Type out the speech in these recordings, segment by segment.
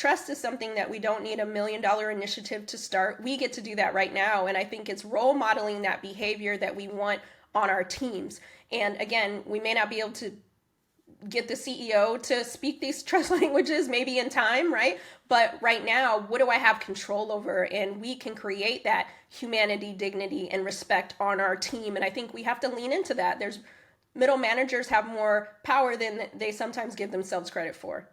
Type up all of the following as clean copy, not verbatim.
trust is something that we don't need $1 million initiative to start. We get to do that right now. And I think it's role modeling that behavior that we want on our teams. And again, we may not be able to get the CEO to speak these trust languages maybe in time, right? But right now, what do I have control over? And we can create that humanity, dignity, and respect on our team. And I think we have to lean into that. There's middle managers have more power than they sometimes give themselves credit for.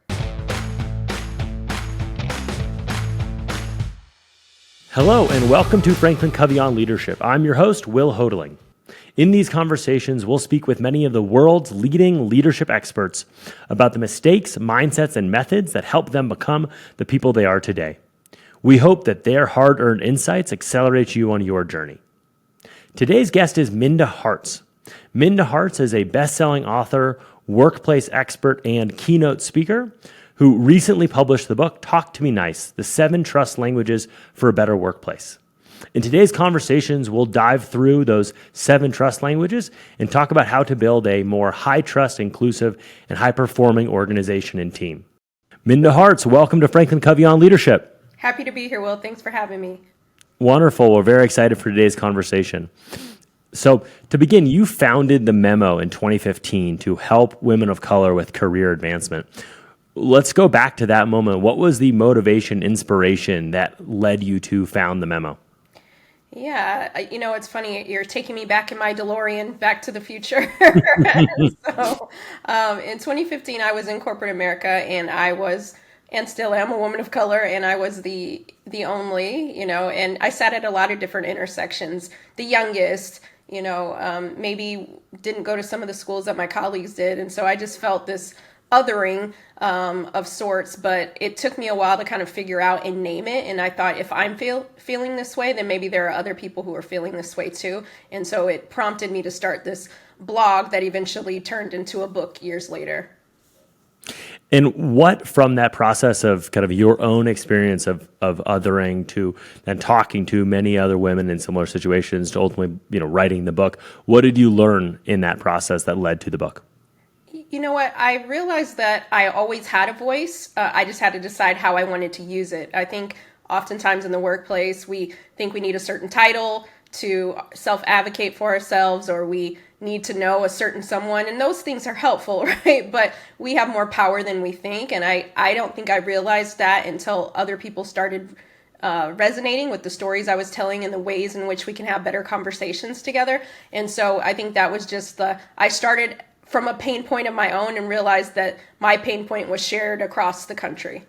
Hello, and welcome to FranklinCovey on Leadership. I'm your host, Will Hodling. In these conversations, we'll speak with many of the world's leading leadership experts about the mistakes, mindsets, and methods that help them become the people they are today. We hope that their hard-earned insights accelerate you on your journey. Today's guest is Minda Harts. Minda Harts is a best-selling author, workplace expert, and keynote speaker who recently published the book, Talk to Me Nice, The 7 Trust Languages for a Better Workplace. In today's conversations, we'll dive through those 7 trust languages and talk about how to build a more high-trust, inclusive, and high-performing organization and team. Minda Harts, welcome to FranklinCovey on Leadership. Happy to be here, Will. Thanks for having me. Wonderful. We're very excited for today's conversation. So to begin, you founded the Memo in 2015 to help women of color with career advancement. Let's go back to that moment. What was the motivation, inspiration that led you to found the Memo? Yeah, it's funny. You're taking me back in my DeLorean, back to the future. So, in 2015, I was in corporate America, and I was, and still am, a woman of color, and I was the only, and I sat at a lot of different intersections. The youngest, maybe didn't go to some of the schools that my colleagues did, and so I just felt this othering of sorts, but it took me a while to kind of figure out and name it. And I thought, if I'm feeling this way, then maybe there are other people who are feeling this way too. And so it prompted me to start this blog that eventually turned into a book years later. And what, from that process of kind of your own experience of othering to and talking to many other women in similar situations to ultimately, writing the book, what did you learn in that process that led to the book? You know what? I realized that I always had a voice. I just had to decide how I wanted to use it. I think oftentimes in the workplace, we think we need a certain title to self-advocate for ourselves, or we need to know a certain someone, and those things are helpful, right? But we have more power than we think, and I don't think I realized that until other people started resonating with the stories I was telling and the ways in which we can have better conversations together. And so I think that was just I started from a pain point of my own and realized that my pain point was shared across the country.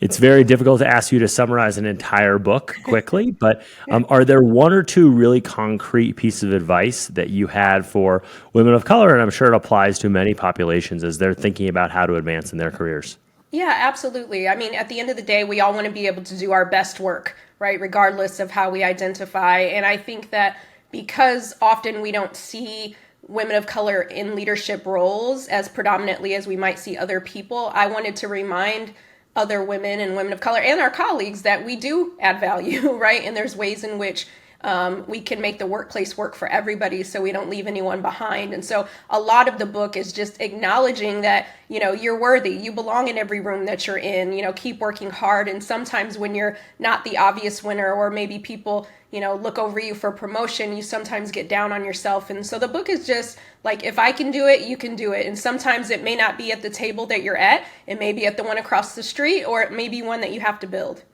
It's very difficult to ask you to summarize an entire book quickly, but are there one or two really concrete pieces of advice that you had for women of color? And I'm sure it applies to many populations as they're thinking about how to advance in their careers. Yeah, absolutely. I mean, at the end of the day, we all want to be able to do our best work, right? Regardless of how we identify. And I think that because often we don't see women of color in leadership roles as predominantly as we might see other people, I wanted to remind other women and women of color and our colleagues that we do add value, right? And there's ways in which we can make the workplace work for everybody so we don't leave anyone behind. And so a lot of the book is just acknowledging that, you're worthy, you belong in every room that you're in, keep working hard. And sometimes when you're not the obvious winner, or maybe people, look over you for promotion, you sometimes get down on yourself. And so the book is just like, if I can do it, you can do it. And sometimes it may not be at the table that you're at, it may be at the one across the street, or it may be one that you have to build.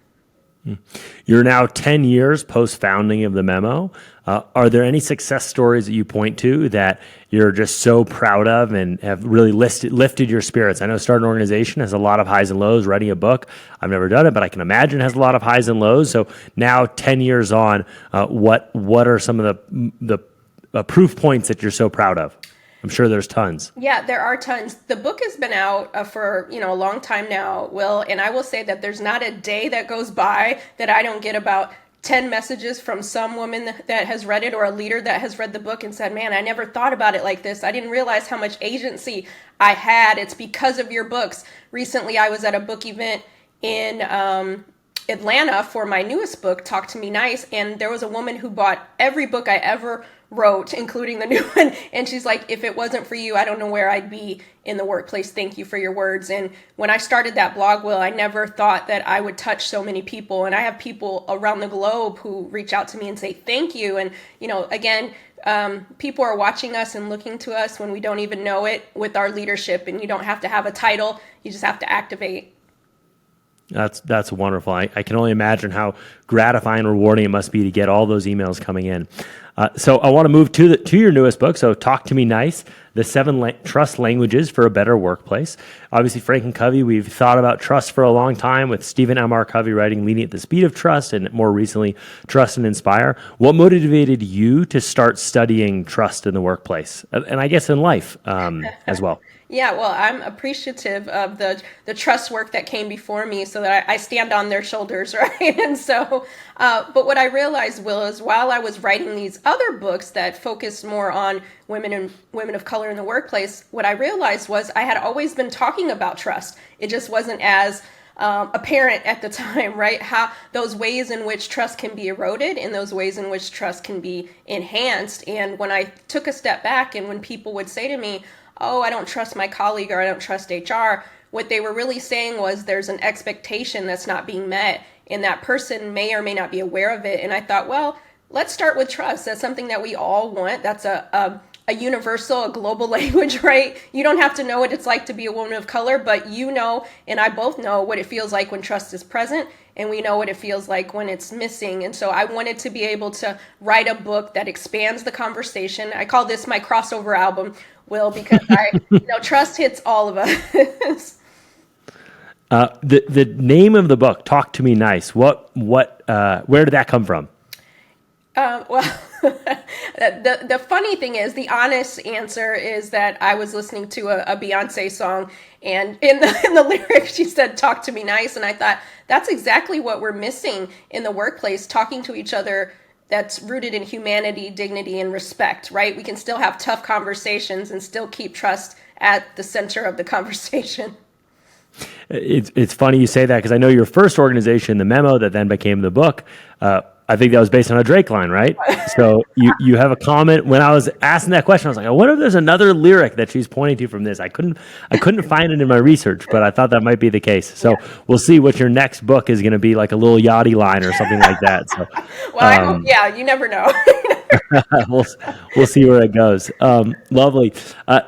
You're now 10 years post-founding of the Memo. Are there any success stories that you point to that you're just so proud of and have really lifted your spirits? I know starting an organization has a lot of highs and lows. Writing a book, I've never done it, but I can imagine it has a lot of highs and lows. So now 10 years on, what are some of the proof points that you're so proud of? I'm sure there's tons. Yeah, there are tons. The book has been out for a long time now, Will, and I will say that there's not a day that goes by that I don't get about 10 messages from some woman that has read it, or a leader that has read the book and said, man, I never thought about it like this. I didn't realize how much agency I had. It's because of your books. Recently, I was at a book event in Atlanta for my newest book, Talk to Me Nice, and there was a woman who bought every book I ever wrote, including the new one. And she's like, if it wasn't for you, I don't know where I'd be in the workplace. Thank you for your words. And when I started that blog, Will, I never thought that I would touch so many people. And I have people around the globe who reach out to me and say, thank you. And, again, people are watching us and looking to us when we don't even know it with our leadership. And you don't have to have a title. You just have to activate. That's wonderful. I can only imagine how gratifying and rewarding it must be to get all those emails coming in. So I want to move to your newest book. So Talk to Me Nice, the 7 Trust Languages for a Better Workplace. Obviously, FranklinCovey, we've thought about trust for a long time with Stephen M.R. Covey writing Leading at the Speed of Trust and more recently, Trust and Inspire. What motivated you to start studying trust in the workplace and I guess in life as well? Yeah, well, I'm appreciative of the trust work that came before me so that I stand on their shoulders, right? And so, but what I realized, Will, is while I was writing these other books that focused more on women of color in the workplace, what I realized was I had always been talking about trust. It just wasn't as apparent at the time, right? How those ways in which trust can be eroded and those ways in which trust can be enhanced. And when I took a step back and when people would say to me, oh, I don't trust my colleague or I don't trust HR, what they were really saying was there's an expectation that's not being met and that person may or may not be aware of it. And I thought, well, let's start with trust. That's something that we all want. That's a universal, a global language, right? You don't have to know what it's like to be a woman of color, but you know, and I both know what it feels like when trust is present, and we know what it feels like when it's missing. And so I wanted to be able to write a book that expands the conversation. I call this my crossover album, Will, because trust hits all of us. The name of the book, Talk to Me Nice. Where did that come from? Well, the funny thing is, the honest answer is that I was listening to a Beyonce song, and in the lyrics she said, "Talk to me nice," and I thought that's exactly what we're missing in the workplace: talking to each other that's rooted in humanity, dignity, and respect. Right? We can still have tough conversations and still keep trust at the center of the conversation. It's funny you say that because I know your first organization, the memo that then became the book. I think that was based on a Drake line, right? So you have a comment. When I was asking that question, I was like, I wonder if there's another lyric that she's pointing to from this. I couldn't find it in my research, but I thought that might be the case. So we'll see what your next book is going to be, like a little Yachty line or something like that. So, well, I hope, you never know. we'll see where it goes. Lovely.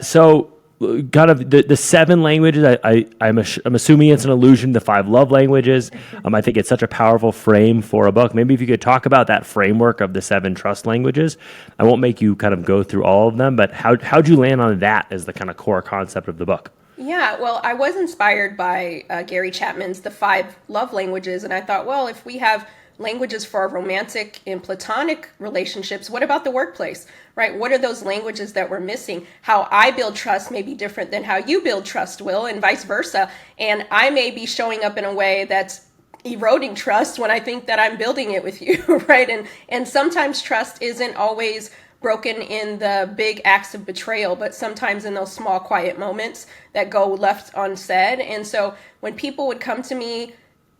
So kind of the 7 languages, I'm assuming it's an allusion to 5 love languages. I think it's such a powerful frame for a book. Maybe if you could talk about that framework of the 7 trust languages. I won't make you kind of go through all of them, but how'd you land on that as the kind of core concept of the book? Yeah, well, I was inspired by Gary Chapman's The 5 Love Languages, and I thought, well, if we have languages for our romantic and platonic relationships, what about the workplace, right? What are those languages that we're missing? How I build trust may be different than how you build trust, Will, and vice versa. And I may be showing up in a way that's eroding trust when I think that I'm building it with you, right? And sometimes trust isn't always broken in the big acts of betrayal, but sometimes in those small, quiet moments that go left unsaid. And so when people would come to me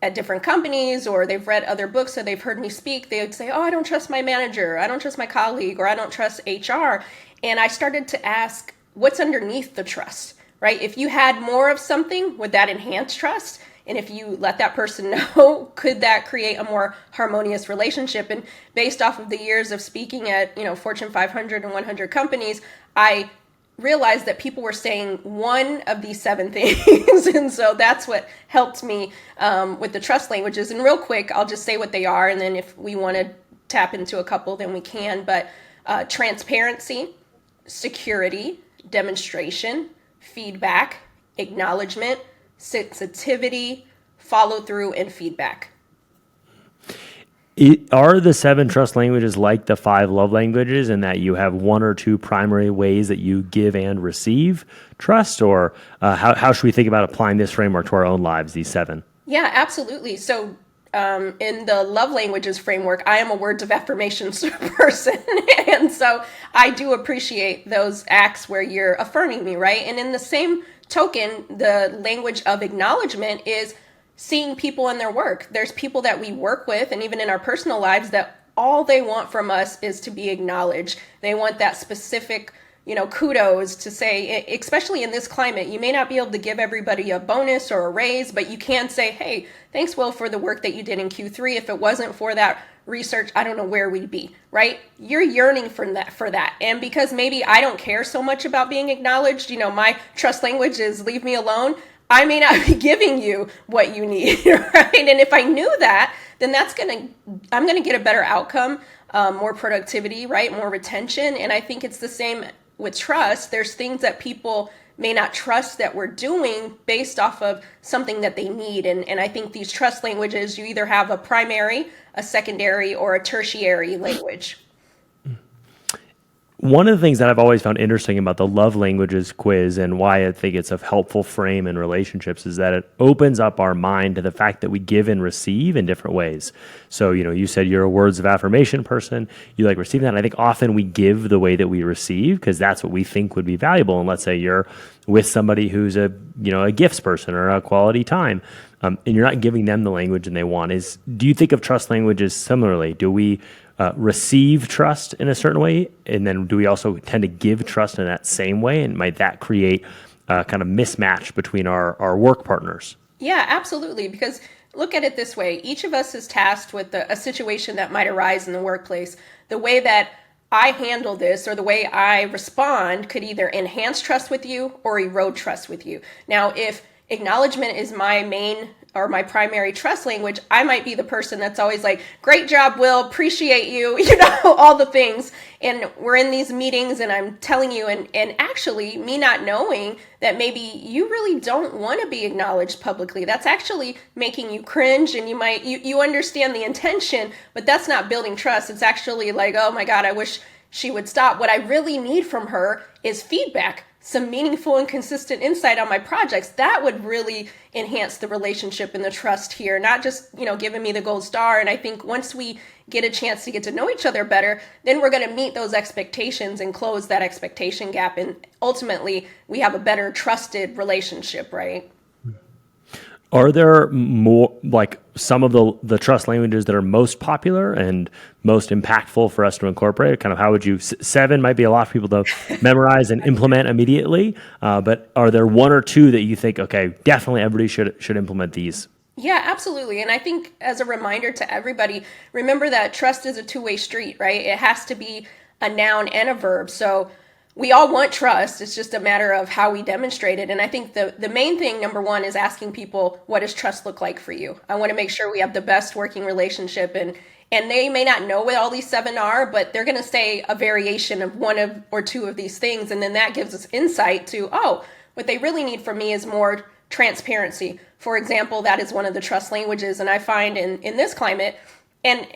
at different companies, or they've read other books or they've heard me speak, they would say, oh, I don't trust my manager, I don't trust my colleague, or I don't trust HR. And I started to ask, what's underneath the trust, right? If you had more of something, would that enhance trust? And if you let that person know, could that create a more harmonious relationship? And based off of the years of speaking at, Fortune 500 and 100 companies, I realized that people were saying one of these 7 things. And so that's what helped me with the trust languages. And real quick, I'll just say what they are. And then if we want to tap into a couple, then we can. But transparency, security, demonstration, feedback, acknowledgement, sensitivity, follow through, and feedback. Are the 7 trust languages like the 5 love languages in that you have 1 or 2 primary ways that you give and receive trust? Or how should we think about applying this framework to our own lives, these 7? Yeah, absolutely. So in the love languages framework, I am a words of affirmation person. And so I do appreciate those acts where you're affirming me, right? And in the same token, the language of acknowledgement is seeing people in their work. There's people that we work with, and even in our personal lives, that all they want from us is to be acknowledged. They want that specific, kudos to say, especially in this climate, you may not be able to give everybody a bonus or a raise, but you can say, hey, thanks, Will, for the work that you did in Q3. If it wasn't for that research, I don't know where we'd be, right? You're yearning for that. And because maybe I don't care so much about being acknowledged, my trust language is leave me alone. I may not be giving you what you need, right? And if I knew that, then I'm going to get a better outcome, more productivity, right? More retention. And I think it's the same with trust. There's things that people may not trust that we're doing based off of something that they need. And I think these trust languages, you either have a primary, a secondary, or a tertiary language. One of the things that I've always found interesting about the love languages quiz and why I think it's a helpful frame in relationships is that it opens up our mind to the fact that we give and receive in different ways. So, you said you're a words of affirmation person. You like receiving that. And I think often we give the way that we receive because that's what we think would be valuable. And let's say you're with somebody who's a gifts person or a quality time, and you're not giving them the language and they want. Do you think of trust languages similarly? Do we receive trust in a certain way, and then do we also tend to give trust in that same way, and might that create a kind of mismatch between our work partners? Yeah, absolutely, because look at it this way. Each of us is tasked with a situation that might arise in the workplace. The way that I handle this or the way I respond could either enhance trust with you or erode trust with you. Now, if acknowledgement is my main or my primary trust language, I might be the person that's always like, great job, Will, appreciate you, all the things. And we're in these meetings and I'm telling you, and actually me not knowing that maybe you really don't want to be acknowledged publicly. That's actually making you cringe, and you understand the intention, but that's not building trust. It's actually like, oh my God, I wish she would stop. What I really need from her is feedback, some meaningful and consistent insight on my projects. That would really enhance the relationship and the trust here, not just, giving me the gold star. And I think once we get a chance to get to know each other better, then we're going to meet those expectations and close that expectation gap. And ultimately, we have a better trusted relationship, right? Are there more, like some of the trust languages that are most popular and most impactful for us to incorporate? Kind of how would you, 7 might be a lot for people to memorize and implement immediately, but are there 1 or 2 that you think, okay, definitely everybody should implement these? Yeah, absolutely. And I think as a reminder to everybody, remember that trust is a two-way street, right? It has to be a noun and a verb. So we all want trust. It's just a matter of how we demonstrate it. And I think the main thing, number 1, is asking people, what does trust look like for you? I want to make sure we have the best working relationship. And they may not know what all these 7 are, but they're going to say a variation of 1 or 2 of these things. And then that gives us insight to, what they really need from me is more transparency. For example, that is one of the trust languages. And I find in this climate and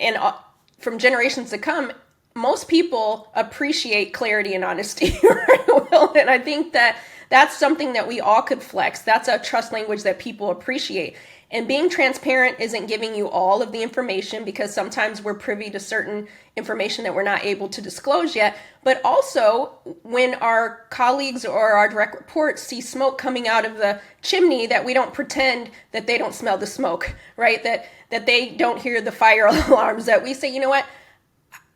from generations to come, most people appreciate clarity and honesty, right? And I think that that's something that we all could flex. That's a trust language that people appreciate. And being transparent isn't giving you all of the information, because sometimes we're privy to certain information that we're not able to disclose yet. But also, when our colleagues or our direct reports see smoke coming out of the chimney, that we don't pretend that they don't smell the smoke, right? That they don't hear the fire alarms, that we say, you know what?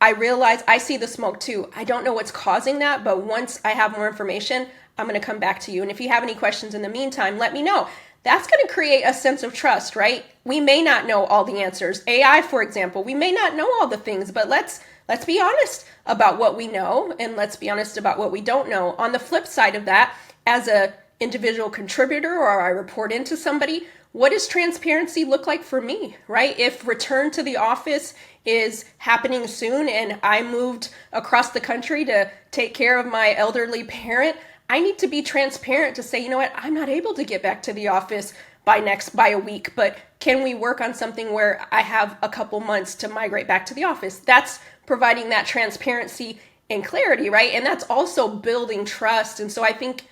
I realize I see the smoke too. I don't know what's causing that, but once I have more information, I'm going to come back to you. And if you have any questions in the meantime, let me know. That's going to create a sense of trust, right? We may not know all the answers. AI, for example, we may not know all the things, but let's be honest about what we know, and let's be honest about what we don't know. On the flip side of that, as a individual contributor, or I report into somebody, what does transparency look like for me, right? If return to the office is happening soon and I moved across the country to take care of my elderly parent, I need to be transparent to say, you know what, I'm not able to get back to the office by a week, but can we work on something where I have a couple months to migrate back to the office? That's providing that transparency and clarity, right? And that's also building trust. And so I think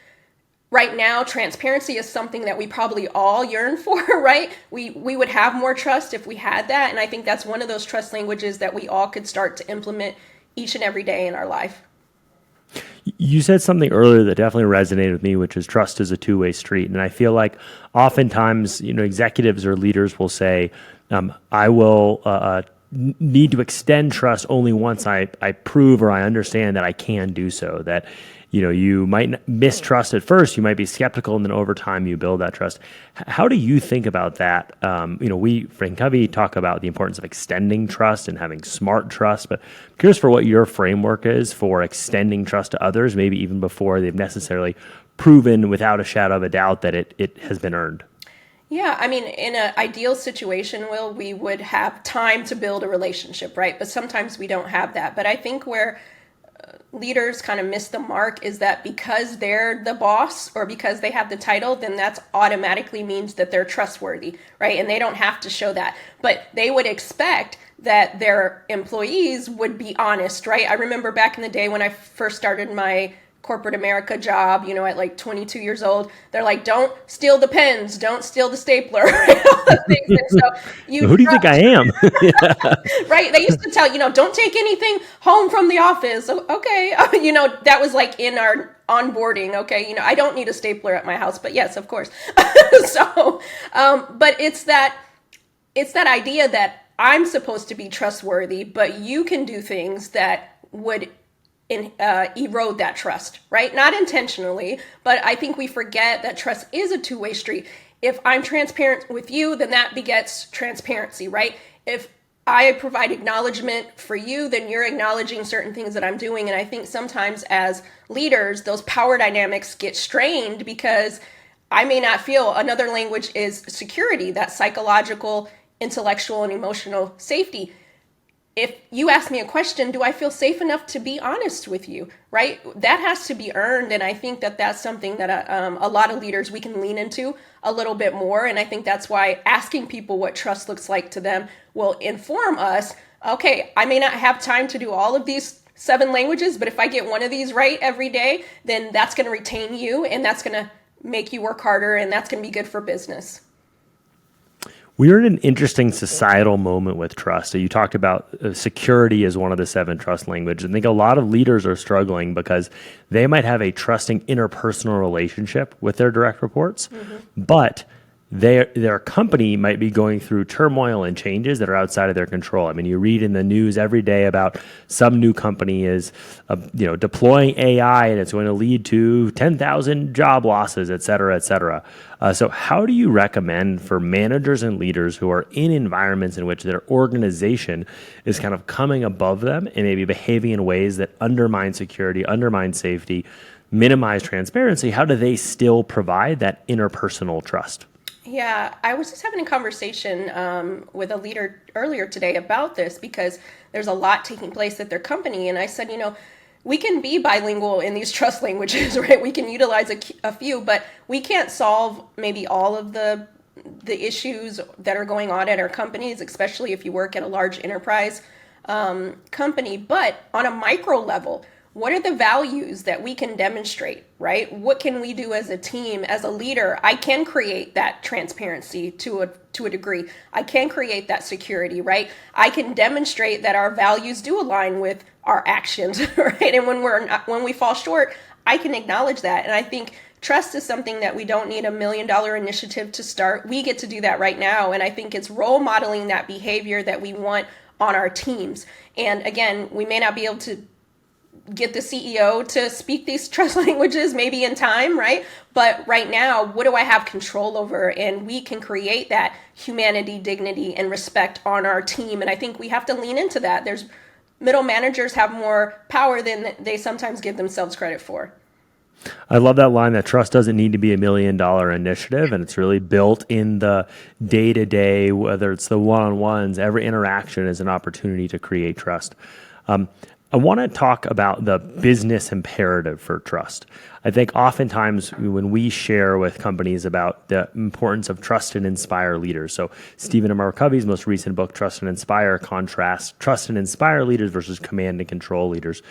right now, transparency is something that we probably all yearn for, right? We would have more trust if we had that. And I think that's one of those trust languages that we all could start to implement each and every day in our life. You said something earlier that definitely resonated with me, which is trust is a two-way street. And I feel like oftentimes, executives or leaders will say, I will need to extend trust only once I prove or I understand that I can do so. That, you might mistrust at first, you might be skeptical, and then over time you build that trust. How do you think about that? We, FranklinCovey, talk about the importance of extending trust and having smart trust, but I'm curious for what your framework is for extending trust to others, maybe even before they've necessarily proven without a shadow of a doubt that it has been earned. Yeah, I mean, in an ideal situation, Will, we would have time to build a relationship, right? But sometimes we don't have that. But I think where leaders kind of miss the mark is that because they're the boss or because they have the title, then that's automatically means that they're trustworthy, right? And they don't have to show that. But they would expect that their employees would be honest, right? I remember back in the day when I first started my corporate America job, at like 22 years old, they're like, don't steal the pens, don't steal the stapler, all the things. And so Who do you think I am? right? They used to tell, don't take anything home from the office. Okay. That was like in our onboarding. Okay. I don't need a stapler at my house, but yes, of course. But it's that idea that I'm supposed to be trustworthy, but you can do things that would erode that trust, right? Not intentionally, but I think we forget that trust is a two-way street. If I'm transparent with you, then that begets transparency, right? If I provide acknowledgement for you, then you're acknowledging certain things that I'm doing. And I think sometimes as leaders, those power dynamics get strained because I may not feel. Another language is security, that psychological, intellectual, and emotional safety. If you ask me a question, do I feel safe enough to be honest with you, right? That has to be earned. And I think that that's something that a lot of leaders, we can lean into a little bit more. And I think that's why asking people what trust looks like to them will inform us. Okay, I may not have time to do all of these 7 languages, but if I get one of these right every day, then that's going to retain you and that's going to make you work harder and that's going to be good for business. We're in an interesting societal moment with trust. So you talked about security as one of the 7 trust languages. I think a lot of leaders are struggling because they might have a trusting interpersonal relationship with their direct reports, but their company might be going through turmoil and changes that are outside of their control. I mean, you read in the news every day about some new company is, deploying AI and it's going to lead to 10,000 job losses, et cetera, et cetera. So how do you recommend for managers and leaders who are in environments in which their organization is kind of coming above them and maybe behaving in ways that undermine security, undermine safety, minimize transparency? How do they still provide that interpersonal trust? Yeah, I was just having a conversation with a leader earlier today about this because there's a lot taking place at their company. And I said, we can be bilingual in these trust languages, right? We can utilize a few, but we can't solve maybe all of the issues that are going on at our companies, especially if you work at a large enterprise company. But on a micro level, what are the values that we can demonstrate, right? What can we do as a team, as a leader? I can create that transparency to a degree. I can create that security, right? I can demonstrate that our values do align with our actions, right? And when we fall short, I can acknowledge that. And I think trust is something that we don't need $1 million initiative to start. We get to do that right now. And I think it's role modeling that behavior that we want on our teams. And again, we may not be able to get the CEO to speak these trust languages maybe in time, right? But right now, what do I have control over? And we can create that humanity, dignity, and respect on our team. And I think we have to lean into that. There's middle managers have more power than they sometimes give themselves credit for. I love that line that trust doesn't need to be $1 million initiative, and it's really built in the day-to-day, whether it's the one-on-ones, every interaction is an opportunity to create trust. I want to talk about the business imperative for trust. I think oftentimes when we share with companies about the importance of trust and inspire leaders, so Stephen and Mark Covey's most recent book, Trust and Inspire, contrasts trust and inspire leaders versus command and control leaders.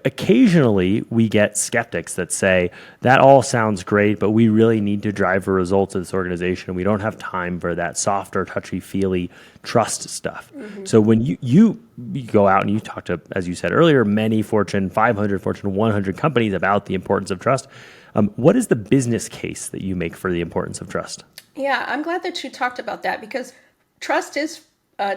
Occasionally, we get skeptics that say, that all sounds great, but we really need to drive for results of this organization. We don't have time for that softer, touchy-feely trust stuff. Mm-hmm. So when you go out and you talk to, as you said earlier, many Fortune 500, Fortune 100 companies about the importance of trust, what is the business case that you make for the importance of trust? Yeah, I'm glad that you talked about that because trust is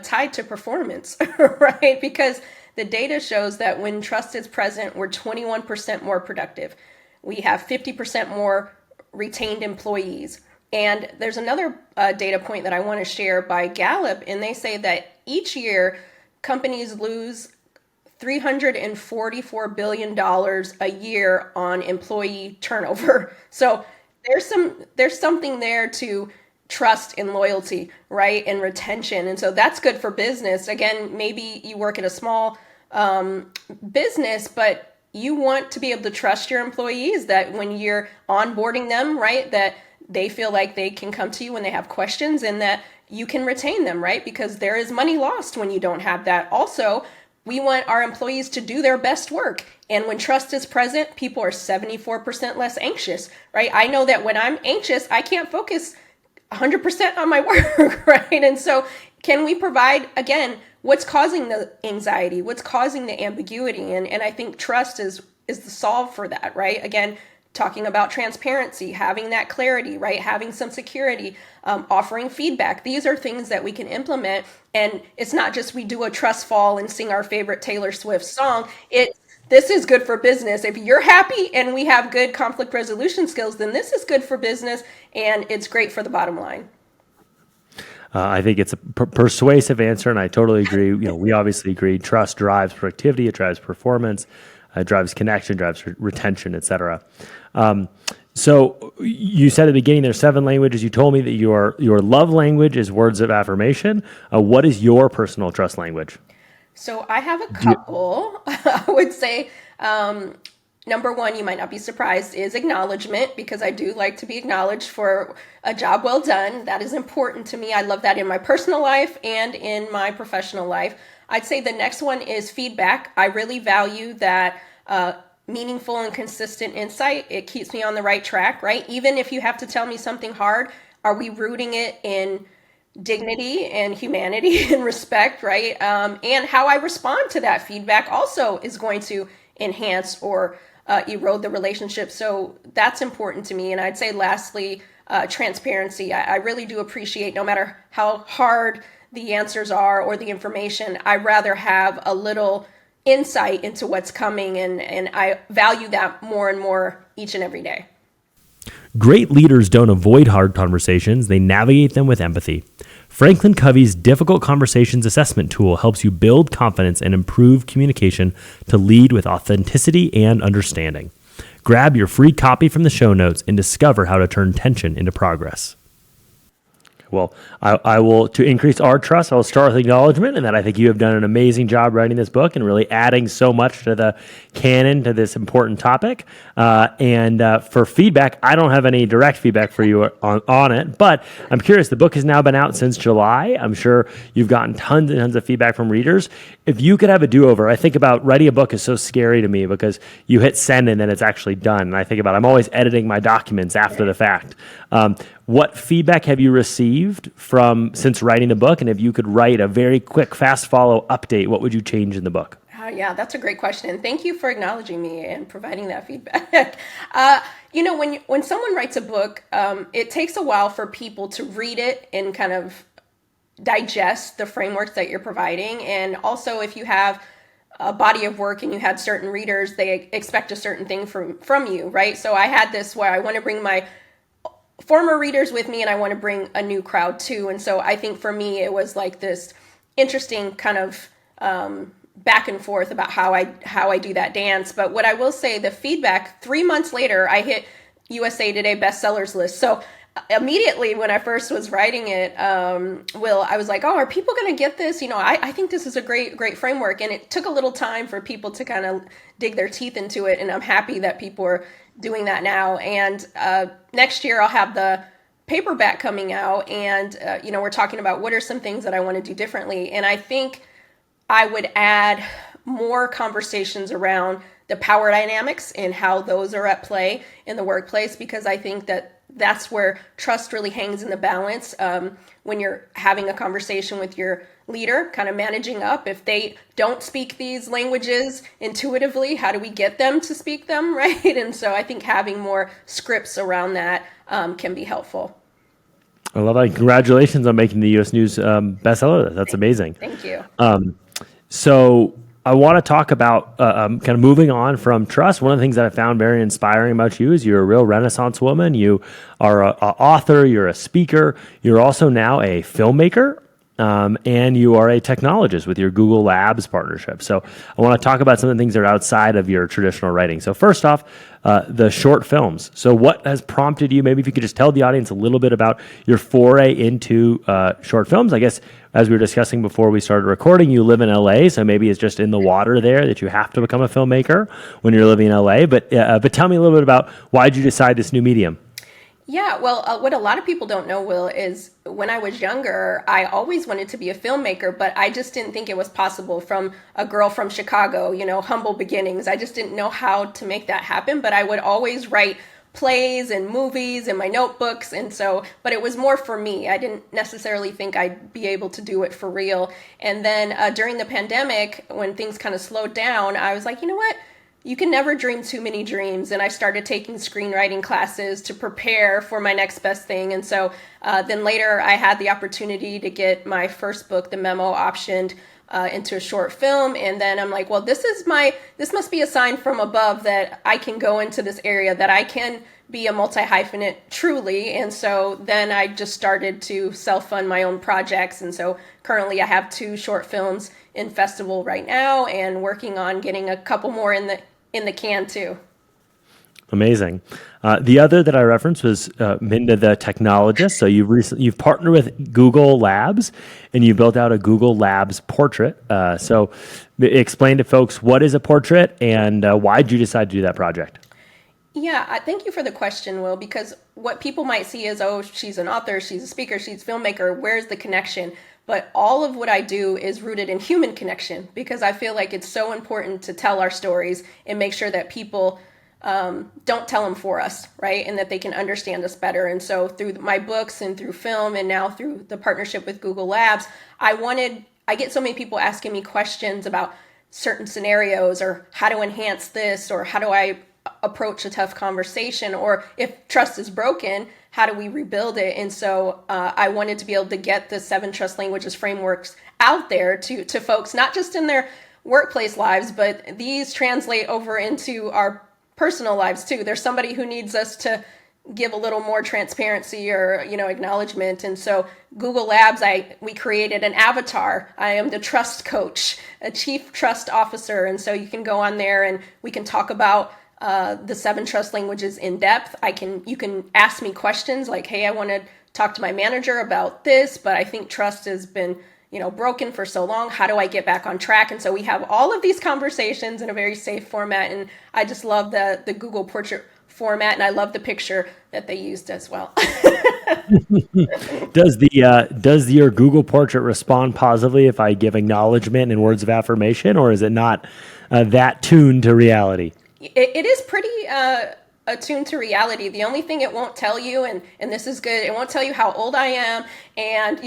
tied to performance, right? Because the data shows that when trust is present, we're 21% more productive. We have 50% more retained employees. And there's another data point that I want to share by Gallup, and they say that each year companies lose $344 billion a year on employee turnover. So there's something there to trust and loyalty, right? And retention. And so that's good for business. Again, maybe you work at a small business, but you want to be able to trust your employees that when you're onboarding them, right, that they feel like they can come to you when they have questions and that you can retain them, right? Because there is money lost when you don't have that. Also, we want our employees to do their best work. And when trust is present, people are 74% less anxious, right? I know that when I'm anxious, I can't focus 100% on my work, right? And so can we provide, again, what's causing the anxiety? What's causing the ambiguity? And I think trust is the solve for that, right? Again, talking about transparency, having that clarity, right? Having some security, offering feedback. These are things that we can implement. And it's not just we do a trust fall and sing our favorite Taylor Swift song. This is good for business. If you're happy and we have good conflict resolution skills, then this is good for business and it's great for the bottom line. I think it's a persuasive answer, and I totally agree. We obviously agree. Trust drives productivity, it drives performance, it drives connection, drives retention, et cetera. So you said at the beginning there's 7 languages. You told me that your love language is words of affirmation. What is your personal trust language? So I have a couple. I would say number one, you might not be surprised, is acknowledgement, because I do like to be acknowledged for a job well done. That is important to me. I love that in my personal life and in my professional life. I'd say the next one is feedback. I really value that meaningful and consistent insight. It keeps me on the right track, right? Even if you have to tell me something hard, are we rooting it in dignity and humanity and respect, right? And how I respond to that feedback also is going to enhance or erode the relationship. So that's important to me. And I'd say lastly, transparency. I really do appreciate, no matter how hard the answers are or the information, I'd rather have a little insight into what's coming, and I value that more and more each and every day. Great leaders don't avoid hard conversations, they navigate them with empathy. FranklinCovey's Difficult Conversations Assessment Tool helps you build confidence and improve communication to lead with authenticity and understanding. Grab your free copy from the show notes and discover how to turn tension into progress. Well, I will, to increase our trust, I'll start with acknowledgement, and that I think you have done an amazing job writing this book and really adding so much to the canon to this important topic. And for feedback, I don't have any direct feedback for you on it, but I'm curious. The book has now been out since July. I'm sure you've gotten tons and tons of feedback from readers. If you could have a do-over, I think about writing a book is so scary to me because you hit send and then it's actually done. And I think about I'm always editing my documents after the fact. What feedback have you received since writing the book? And if you could write a very quick, fast follow update, what would you change in the book? Yeah, that's a great question. And thank you for acknowledging me and providing that feedback. When someone writes a book, it takes a while for people to read it and kind of digest the frameworks that you're providing. And also, if you have a body of work and you had certain readers, they expect a certain thing from you, right? So I had this where I want to bring my former readers with me and I want to bring a new crowd too. And so I think for me, it was like this interesting kind of back and forth about how I do that dance. But what I will say, the feedback, 3 months later, I hit USA Today bestsellers list. So immediately when I first was writing it, Will, I was like, oh, are people going to get this? I think this is a great framework. And it took a little time for people to kind of dig their teeth into it. And I'm happy that people are doing that now. And next year I'll have the paperback coming out. And, we're talking about what are some things that I want to do differently. And I think I would add more conversations around the power dynamics and how those are at play in the workplace, because I think that that's where trust really hangs in the balance. When you're having a conversation with your leader, kind of managing up, if they don't speak these languages intuitively, how do we get them to speak them, right? And so I think having more scripts around that can be helpful. I love that. Congratulations on making the U.S. News bestseller. That's amazing. Thank you. So I want to talk about kind of moving on from trust. One of the things that I found very inspiring about you is you're a real Renaissance woman. You are an author, you're a speaker, you're also now a filmmaker, and you are a technologist with your Google Labs partnership. So I want to talk about some of the things that are outside of your traditional writing. So first off, the short films. So what has prompted you? Maybe if you could just tell the audience a little bit about your foray into short films. I guess as we were discussing before we started recording, you live in LA, so maybe it's just in the water there that you have to become a filmmaker when you're living in LA. But tell me a little bit about why did you decide this new medium? Yeah, well, what a lot of people don't know, Will, is when I was younger, I always wanted to be a filmmaker, but I just didn't think it was possible from a girl from Chicago, humble beginnings. I just didn't know how to make that happen, but I would always write plays and movies in my notebooks. But it was more for me. I didn't necessarily think I'd be able to do it for real. And then during the pandemic, when things kind of slowed down, I was like, you know what? You can never dream too many dreams. And I started taking screenwriting classes to prepare for my next best thing. And so then later I had the opportunity to get my first book, The Memo, optioned into a short film. And then I'm like, well, this must be a sign from above that I can go into this area, that I can be a multi-hyphenate truly. And so then I just started to self-fund my own projects. And so currently I have 2 short films in festival right now and working on getting a couple more in the can too. Amazing. The other that I referenced was Minda the technologist. So you've partnered with Google Labs and you built out a Google Labs portrait. So explain to folks, what is a portrait and why did you decide to do that project? Yeah, thank you for the question, Will, because what people might see is, oh, she's an author, she's a speaker, she's a filmmaker, where's the connection? But all of what I do is rooted in human connection because I feel like it's so important to tell our stories and make sure that people don't tell them for us, right? And that they can understand us better. And so through my books and through film and now through the partnership with Google Labs, I get so many people asking me questions about certain scenarios or how to enhance this or how do I approach a tough conversation, or if trust is broken, how do we rebuild it? And so I wanted to be able to get the 7 trust languages frameworks out there to folks, not just in their workplace lives, but these translate over into our personal lives too. There's somebody who needs us to give a little more transparency or acknowledgement. And so Google Labs, we created an avatar. I am the trust coach, a chief trust officer. And so you can go on there and we can talk about the 7 trust languages in depth. You can ask me questions like, hey, I want to talk to my manager about this, but I think trust has been, broken for so long. How do I get back on track? And so we have all of these conversations in a very safe format. And I just love the Google Portrait format. And I love the picture that they used as well. Does your Google Portrait respond positively if I give acknowledgement and words of affirmation, or is it not that tuned to reality? It is pretty attuned to reality. The only thing it won't tell you, and this is good, it won't tell you how old I am and,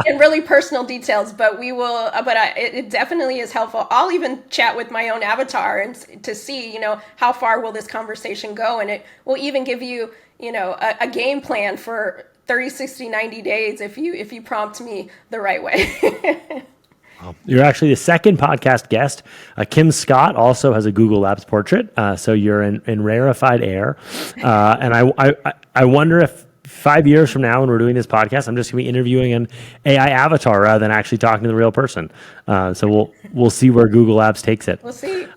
and really personal details, but it definitely is helpful. I'll even chat with my own avatar and to see, how far will this conversation go? And it will even give you, a game plan for 30, 60, 90 days if you prompt me the right way. You're actually the second podcast guest. Kim Scott also has a Google Labs portrait, so you're in rarefied air. And I wonder if 5 years from now when we're doing this podcast, I'm just going to be interviewing an AI avatar rather than actually talking to the real person. So we'll see where Google Labs takes it. We'll see.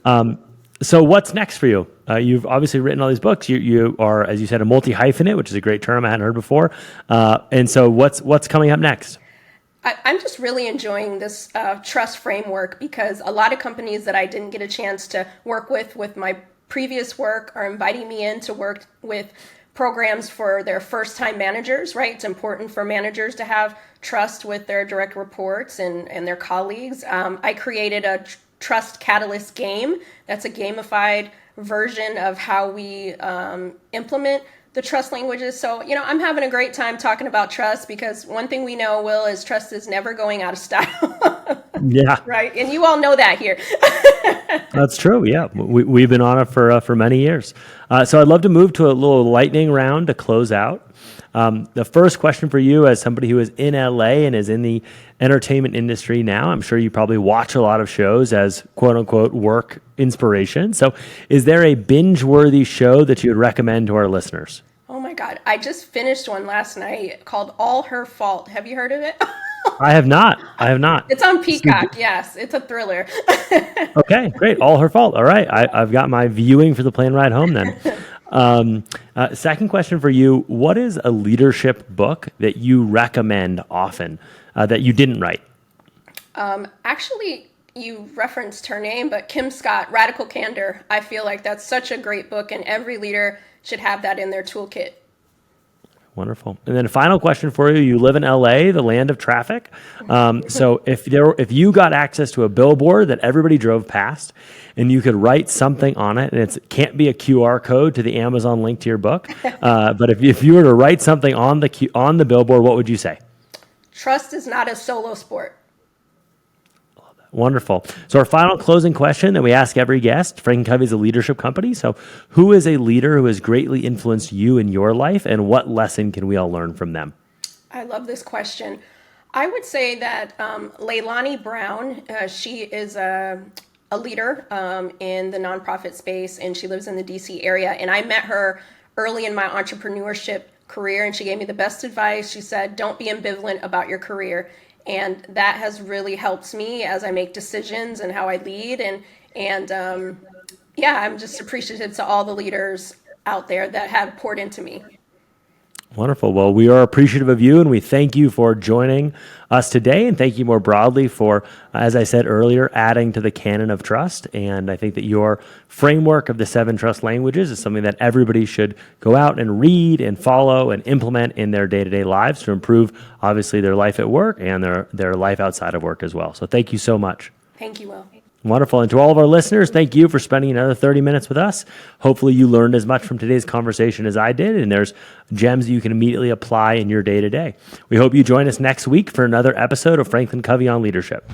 So what's next for you? You've obviously written all these books. You are, as you said, a multi-hyphenate, which is a great term I hadn't heard before. And so what's coming up next? I'm just really enjoying this trust framework because a lot of companies that I didn't get a chance to work with my previous work are inviting me in to work with programs for their first-time managers, right? It's important for managers to have trust with their direct reports and their colleagues. I created a Trust Catalyst game. That's a gamified version of how we implement the trust languages. So, I'm having a great time talking about trust because one thing we know, Will, is trust is never going out of style. Yeah. Right. And you all know that here. That's true. Yeah. We've been on it for many years. So I'd love to move to a little lightning round to close out. The first question for you, as somebody who is in LA and is in the entertainment industry now, I'm sure you probably watch a lot of shows as quote unquote work inspiration. So is there a binge-worthy show that you would recommend to our listeners? Oh my God. I just finished one last night called All Her Fault. Have you heard of it? I have not. It's on Peacock. Yes. It's a thriller. Okay, great. All her fault. All right. I've got my viewing for the plane ride home then. Second question for you. What is a leadership book that you recommend often that you didn't write? Actually, you referenced her name, but Kim Scott, Radical Candor. I feel like that's such a great book, and every leader should have that in their toolkit. Wonderful. And then a final question for you. You live in LA, the land of traffic. So if you got access to a billboard that everybody drove past and you could write something on it, and it can't be a QR code to the Amazon link to your book, but if you were to write something on the billboard, what would you say? Trust is not a solo sport. Wonderful. So our final closing question that we ask every guest, FranklinCovey is a leadership company. So who is a leader who has greatly influenced you in your life, and what lesson can we all learn from them? I love this question. I would say that Leilani Brown, she is a leader in the nonprofit space, and she lives in the DC area. And I met her early in my entrepreneurship career, and she gave me the best advice. She said, don't be ambivalent about your career. And that has really helped me as I make decisions and how I lead. And I'm just appreciative to all the leaders out there that have poured into me. Wonderful. Well, we are appreciative of you, and we thank you for joining us today, and thank you more broadly for, as I said earlier, adding to the canon of trust. And I think that your framework of the 7 trust languages is something that everybody should go out and read and follow and implement in their day-to-day lives to improve, obviously, their life at work and their life outside of work as well. So thank you so much. Thank you, Will. Wonderful. And to all of our listeners, thank you for spending another 30 minutes with us. Hopefully you learned as much from today's conversation as I did, and there's gems that you can immediately apply in your day-to-day. We hope you join us next week for another episode of FranklinCovey on Leadership.